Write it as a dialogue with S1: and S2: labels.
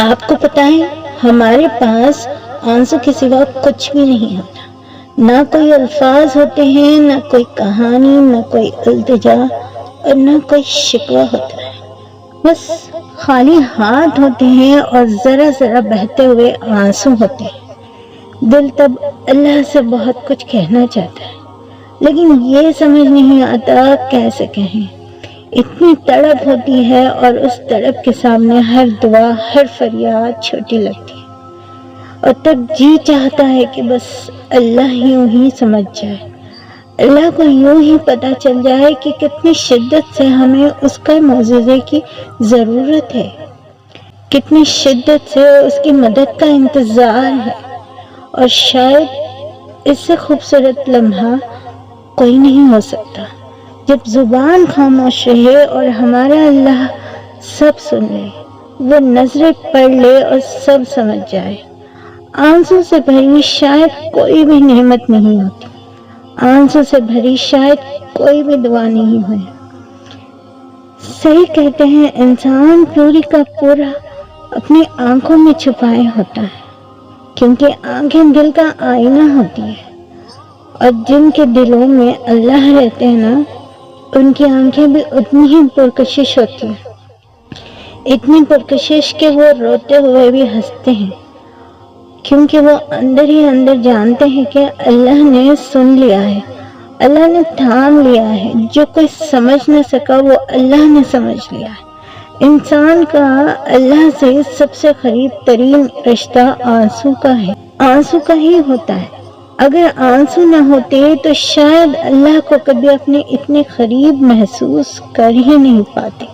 S1: آپ کو پتہ ہے ہمارے پاس آنسو کے سوا کچھ بھی نہیں ہوتا، نہ کوئی الفاظ ہوتے ہیں، نہ کوئی کہانی، نہ کوئی التجا اور نہ کوئی شکوہ ہوتا ہے، بس خالی ہاتھ ہوتے ہیں اور ذرا ذرا بہتے ہوئے آنسو ہوتے ہیں۔ دل تب اللہ سے بہت کچھ کہنا چاہتا ہے، لیکن یہ سمجھ نہیں آتا کیسے کہیں۔ اتنی تڑپ ہوتی ہے اور اس تڑپ کے سامنے ہر دعا، ہر فریاد چھوٹی لگتی ہے، اور تب جی چاہتا ہے کہ بس اللہ یوں ہی سمجھ جائے، اللہ کو یوں ہی پتہ چل جائے کہ کتنی شدت سے ہمیں اس کا معجزے کی ضرورت ہے، کتنی شدت سے اس کی مدد کا انتظار ہے، اور شاید اس سے خوبصورت لمحہ کوئی نہیں ہو سکتا جب زبان خاموش رہے اور ہمارا اللہ سب سن لے، وہ نظریں پڑھ لے اور سب سمجھ جائے۔ آنسو سے بھری شاید کوئی بھی نعمت نہیں ہوتی، آنسو سے بھری شاید کوئی بھی دعا نہیں ہوئی۔ صحیح کہتے ہیں، انسان پوری کا پورا اپنی آنکھوں میں چھپائے ہوتا ہے، کیونکہ آنکھیں دل کا آئینہ ہوتی ہے، اور جن کے دلوں میں اللہ رہتے ہیں نا، ان کی آنکھیں بھی اتنی ہی پرکشش ہوتی ہیں، اتنی پرکشش کہ وہ روتے ہوئے بھی ہنستے ہیں، کیونکہ وہ اندر ہی اندر جانتے ہیں کہ اللہ نے سن لیا ہے، اللہ نے تھام لیا ہے، جو کوئی سمجھ نہ سکا وہ اللہ نے سمجھ لیا ہے۔ انسان کا اللہ سے سب سے قریب ترین رشتہ آنسو کا ہے، آنسو کا ہی ہوتا ہے۔ اگر آنسو نہ ہوتے تو شاید اللہ کو کبھی اپنے اتنے قریب محسوس کر ہی نہیں پاتے۔